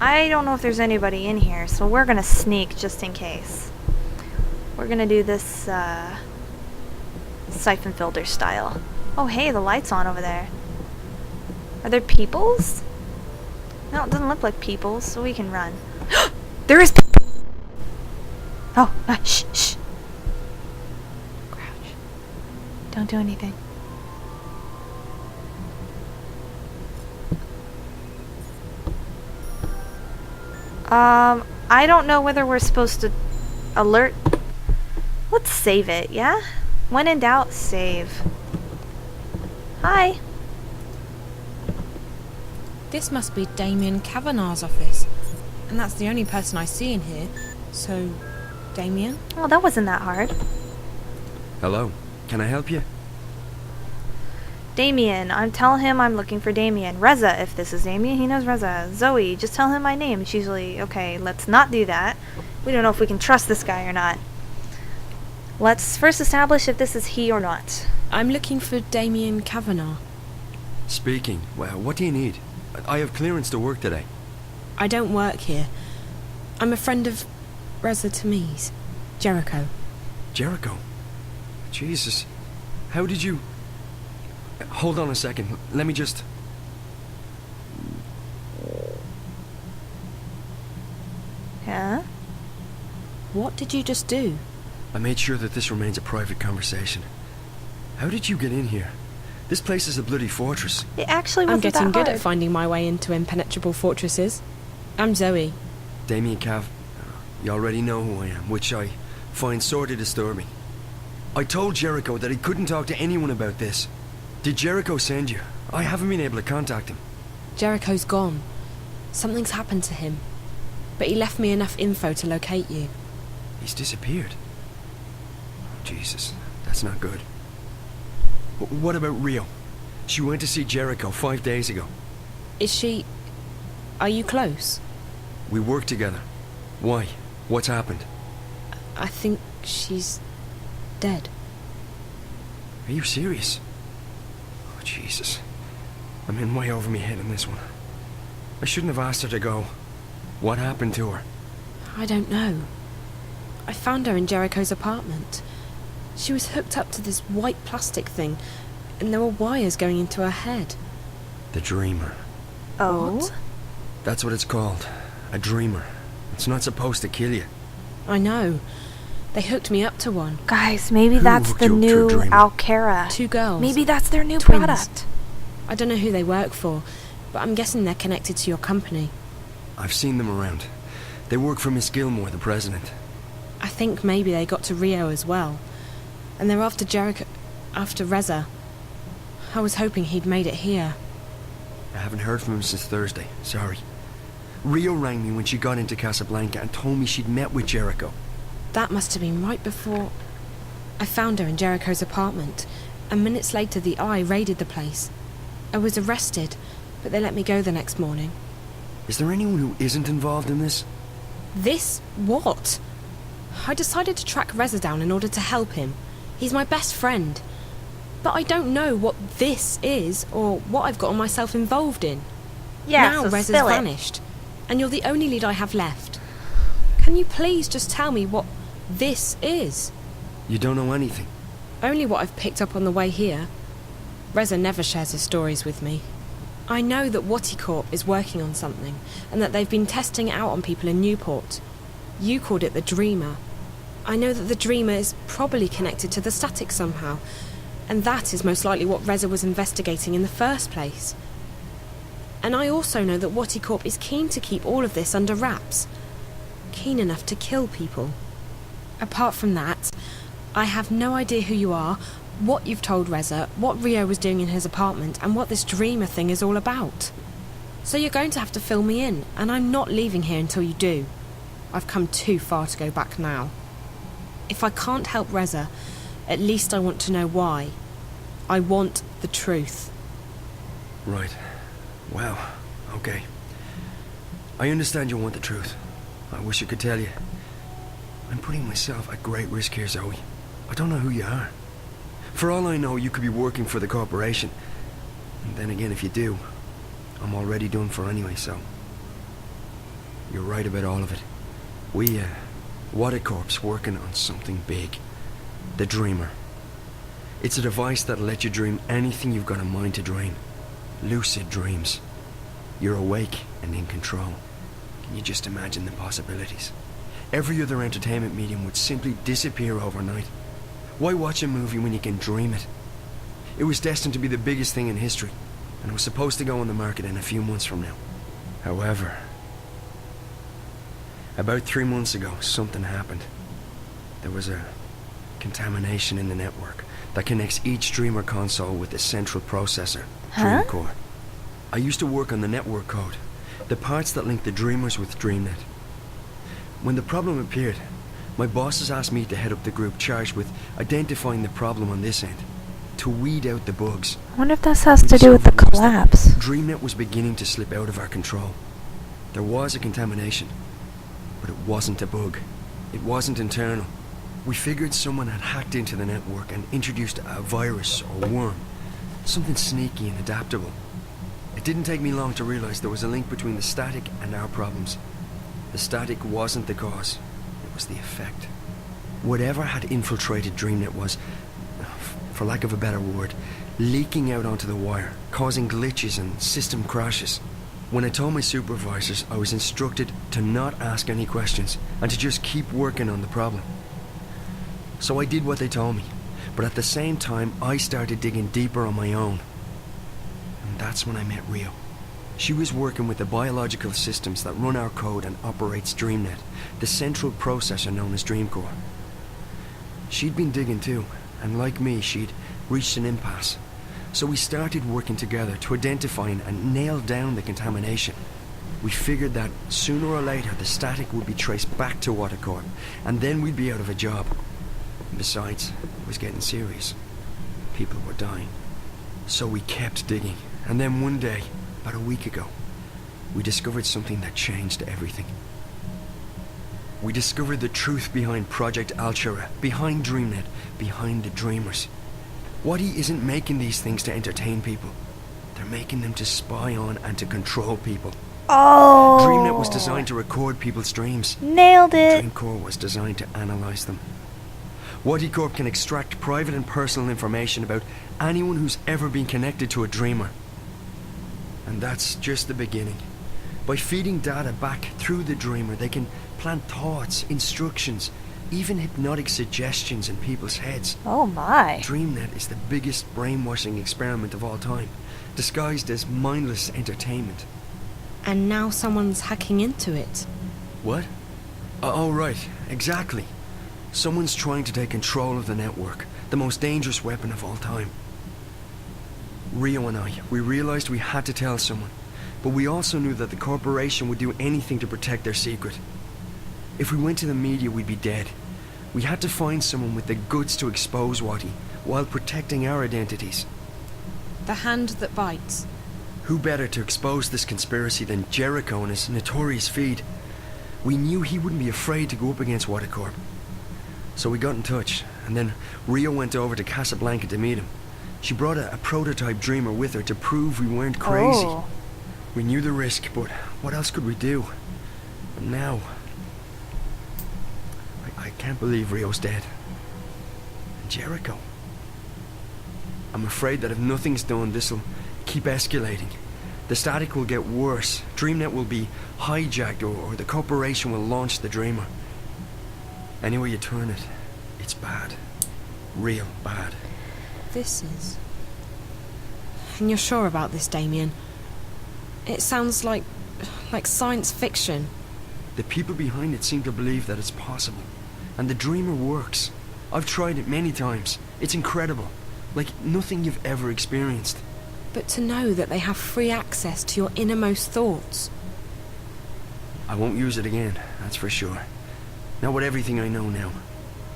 I don't know if there's anybody in here, so we're gonna sneak just in case. We're gonna do this, siphon filter style. Oh hey, the light's on over there. Are there peoples? No, it doesn't look like peoples, so we can run. There is Oh, shh, shh. Crouch. Don't do anything. I don't know whether we're supposed to alert. Let's save it, yeah? When in doubt, save. Hi. This must be Damien Kavanagh's office. And that's the only person I see in here. So, Damien? Well, that wasn't that hard. Hello. Can I help you? Damien. Tell him I'm looking for Damien. Reza, if this is Damien, he knows Reza. Zoe, just tell him my name. It's usually, okay, let's not do that. We don't know if we can trust this guy or not. Let's first establish if this is he or not. I'm looking for Damien Kavanagh. Speaking. Well, what do you need? I have clearance to work today. I don't work here. I'm a friend of Reza Tamiz, Jericho. Jericho? Jesus. How did you... Hold on a second. Let me just... Huh? What did you just do? I made sure that this remains a private conversation. How did you get in here? This place is a bloody fortress. It actually I'm wasn't getting that good hard. at finding my way into impenetrable fortresses. I'm Zoe. Damien Cav... You already know who I am, which I find sorely disturbing. I told Jericho that he couldn't talk to anyone about this. Did Jericho send you? I haven't been able to contact him. Jericho's gone. Something's happened to him. But he left me enough info to locate you. He's disappeared. Jesus, that's not good. What about Rio? She went to see Jericho 5 days ago. Is she... Are you close? We work together. Why? What's happened? I think she's... dead. Are you serious? Oh, Jesus. I'm in way over my head on this one. I shouldn't have asked her to go. What happened to her? I don't know. I found her in Jericho's apartment. She was hooked up to this white plastic thing, and there were wires going into her head. The Dreamer. Oh? What? That's what it's called. A Dreamer. It's not supposed to kill you. I know. They hooked me up to one. Guys, maybe Who that's hooked the you up to a new dreamer? Alcara. 2 girls. Maybe that's their new Twins. product. I don't know who they work for, but I'm guessing they're connected to your company. I've seen them around. They work for Miss Gilmore, the president. I think maybe they got to Rio as well. And they're after Jericho... after Reza. I was hoping he'd made it here. I haven't heard from him since Thursday. Sorry. Rio rang me when she got into Casablanca and told me she'd met with Jericho. That must have been right before... I found her in Jericho's apartment, and minutes later the Eye raided the place. I was arrested, but they let me go the next morning. Is there anyone who isn't involved in this? This? What? I decided to track Reza down in order to help him. He's my best friend. But I don't know what this is, or what I've gotten myself involved in. Yeah, now so Reza's spill it. vanished, and you're the only lead I have left. Can you please just tell me what this is? You don't know anything. Only what I've picked up on the way here. Reza never shares his stories with me. I know that Watty Corp is working on something, and that they've been testing it out on people in Newport. You called it the Dreamer. I know that the Dreamer is probably connected to the static somehow, and that is most likely what Reza was investigating in the first place. And I also know that Watty Corp is keen to keep all of this under wraps. Keen enough to kill people. Apart from that, I have no idea who you are, what you've told Reza, what Rio was doing in his apartment, and what this Dreamer thing is all about. So you're going to have to fill me in, and I'm not leaving here until you do. I've come too far to go back now. If I can't help Reza, at least I want to know why. I want the truth. Right. Well, okay. I understand you want the truth. I wish I could tell you. I'm putting myself at great risk here, Zoe. I don't know who you are. For all I know, you could be working for the corporation. And then again, if you do, I'm already done for anyway, so... You're right about all of it. We, Watercorp's working on something big. The Dreamer. It's a device that'll let you dream anything you've got a mind to dream. Lucid dreams. You're awake and in control. Can you just imagine the possibilities? Every other entertainment medium would simply disappear overnight. Why watch a movie when you can dream it? It was destined to be the biggest thing in history, and it was supposed to go on the market in a few months from now. However, about 3 months ago, something happened. There was a contamination in the network that connects each Dreamer console with the central processor, Huh? Dreamcore. I used to work on the network code, the parts that link the Dreamers with DreamNet. When the problem appeared, my bosses asked me to head up the group charged with identifying the problem on this end, to weed out the bugs. I wonder if this has We to do with the discovered was that collapse. DreamNet was beginning to slip out of our control. There was a contamination, but it wasn't a bug. It wasn't internal. We figured someone had hacked into the network and introduced a virus or worm, something sneaky and adaptable. It didn't take me long to realize there was a link between the static and our problems. The static wasn't the cause, it was the effect. Whatever had infiltrated DreamNet was, for lack of a better word, leaking out onto the wire, causing glitches and system crashes. When I told my supervisors, I was instructed to not ask any questions and to just keep working on the problem. So I did what they told me, but at the same time I started digging deeper on my own. And that's when I met Rio. She was working with the biological systems that run our code and operates DreamNet, the central processor known as Dreamcore. She'd been digging too, and like me, she'd reached an impasse. So we started working together to identify and nail down the contamination. We figured that sooner or later the static would be traced back to Watercorp, and then we'd be out of a job. And besides, it was getting serious. People were dying. So we kept digging, and then one day, about a week ago, we discovered something that changed everything. We discovered the truth behind Project Altura, behind DreamNet, behind the Dreamers. Waddy isn't making these things to entertain people. They're making them to spy on and to control people. Oh! DreamNet was designed to record people's dreams. Nailed it! Dreamcore was designed to analyze them. Waddy Corp can extract private and personal information about anyone who's ever been connected to a Dreamer. And that's just the beginning. By feeding data back through the Dreamer, they can plant thoughts, instructions, even hypnotic suggestions in people's heads. Oh my. DreamNet is the biggest brainwashing experiment of all time, disguised as mindless entertainment. And now someone's hacking into it. What? Oh, right, exactly. Someone's trying to take control of the network, the most dangerous weapon of all time. Rio and I, we realized we had to tell someone, but we also knew that the corporation would do anything to protect their secret. If we went to the media, we'd be dead. We had to find someone with the guts to expose Waddy, while protecting our identities. The hand that bites. Who better to expose this conspiracy than Jericho and his notorious feed? We knew he wouldn't be afraid to go up against Watercorp. So we got in touch, and then Rio went over to Casablanca to meet him. She brought a prototype Dreamer with her to prove we weren't crazy. Oh. We knew the risk, but what else could we do? And now... I can't believe Rio's dead. And Jericho. I'm afraid that if nothing's done, this'll keep escalating. The static will get worse. DreamNet will be hijacked, or the corporation will launch the Dreamer. Any way you turn it, it's bad. Real bad. This is... And you're sure about this, Damien? It sounds like science fiction. The people behind it seem to believe that it's possible. And the Dreamer works. I've tried it many times. It's incredible. Like nothing you've ever experienced. But to know that they have free access to your innermost thoughts. I won't use it again, that's for sure. Not with everything I know now.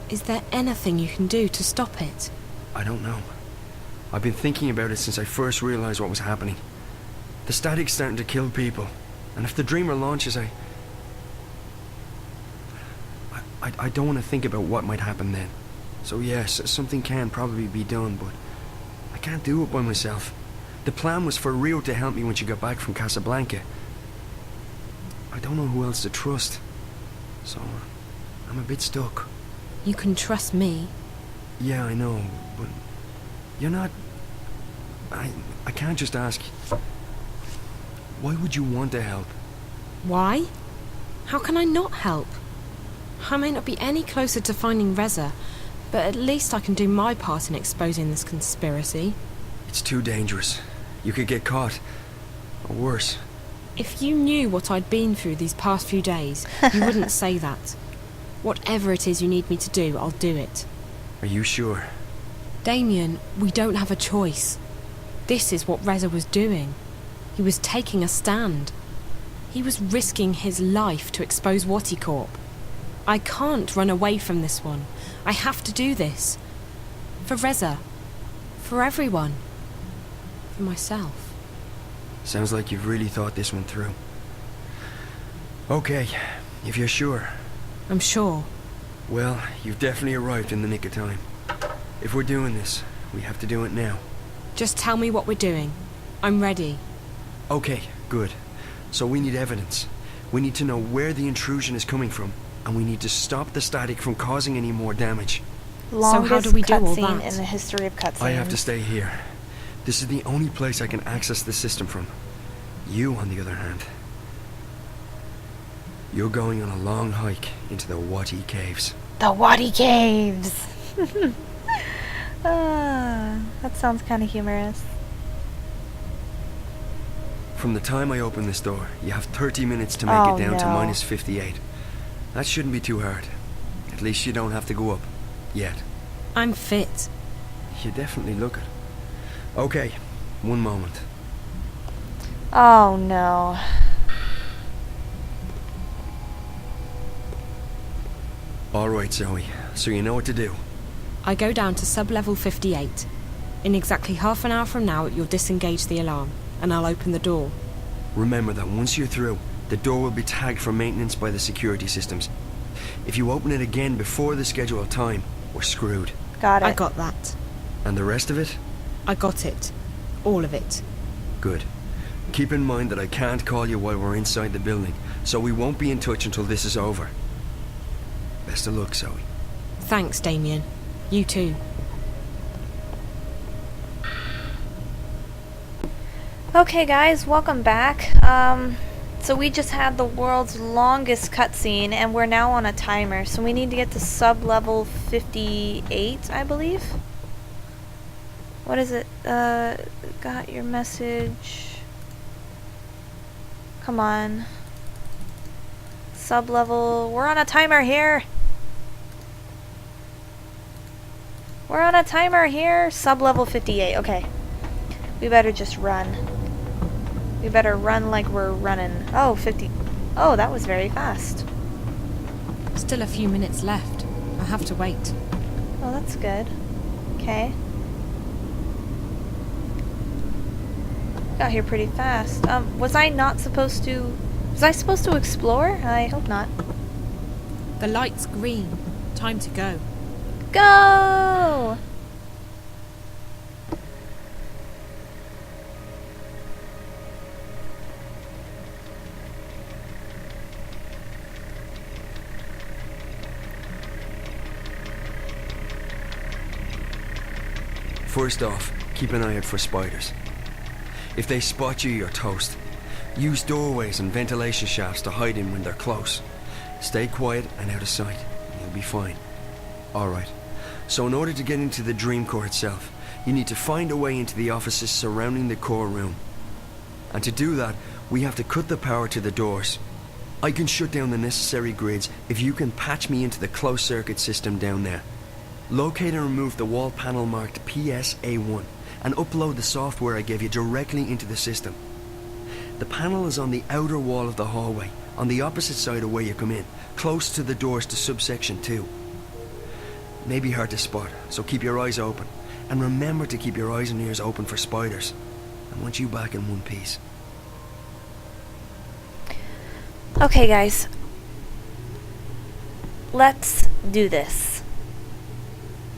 Is there anything you can do to stop it? I don't know. I've been thinking about it since I first realized what was happening. The static's starting to kill people. And if the Dreamer launches, I don't want to think about what might happen then. So yes, something can probably be done, but I can't do it by myself. The plan was for Rio to help me when she got back from Casablanca. I don't know who else to trust. So, I'm a bit stuck. You can trust me. Yeah, I know, but you're not... I can't just ask. Why would you want to help? Why? How can I not help? I may not be any closer to finding Reza, but at least I can do my part in exposing this conspiracy. It's too dangerous. You could get caught. Or worse. If you knew what I'd been through these past few days, you wouldn't say that. Whatever it is you need me to do, I'll do it. Are you sure? Damien, we don't have a choice. This is what Reza was doing. He was taking a stand. He was risking his life to expose Watty Corp. I can't run away from this one. I have to do this. For Reza. For everyone. For myself. Sounds like you've really thought this one through. Okay, if you're sure. I'm sure. Well, you've definitely arrived in the nick of time. If we're doing this, we have to do it now. Just tell me what we're doing. I'm ready. Okay, good. So we need evidence. We need to know where the intrusion is coming from, and we need to stop the static from causing any more damage. Longest how do we do all cutscene that? in the history of cutscenes. I have to stay here. This is the only place I can access the system from. You, on the other hand, you're going on a long hike into the Watty Caves. The Watty Caves! That sounds kind of humorous. From the time I open this door, you have 30 minutes to make it down to no. minus 58. That shouldn't be too hard. At least you don't have to go up. Yet. I'm fit. You definitely look it. Okay, one moment. Oh no. Alright, Zoe. So you know what to do. I go down to sub-level 58. In exactly half an hour from now, you'll disengage the alarm, and I'll open the door. Remember that once you're through, the door will be tagged for maintenance by the security systems. If you open it again before the scheduled time, we're screwed. Got it. I got that. And the rest of it? I got it. All of it. Good. Keep in mind that I can't call you while we're inside the building, so we won't be in touch until this is over. Best of luck, Zoe. Thanks, Damien. You too. Okay guys, welcome back. So we just had the world's longest cutscene and we're now on a timer. So we need to get to sub-level 58, I believe. What is it? Got your message. Come on. Sub-level. We're on a timer here. We're on a timer here. Sub-level 58. Okay. We better just run. We better run like we're running. Oh, 50. Oh, that was very fast. Still a few minutes left. I'll have to wait. Oh, that's good. Okay. Got here pretty fast. Was I not supposed to... Was I supposed to explore? I hope not. The light's green. Time to go. Go! First off, keep an eye out for spiders. If they spot you, you're toast. Use doorways and ventilation shafts to hide in when they're close. Stay quiet and out of sight, and you'll be fine. Alright, so in order to get into the Dream Core itself, you need to find a way into the offices surrounding the core room. And to do that, we have to cut the power to the doors. I can shut down the necessary grids if you can patch me into the closed circuit system down there. Locate and remove the wall panel marked PSA1 and upload the software I gave you directly into the system. The panel is on the outer wall of the hallway, on the opposite side of where you come in, close to the doors to subsection 2. May be hard to spot, so keep your eyes open. And remember to keep your eyes and ears open for spiders. I want you back in one piece. Okay, guys. Let's do this.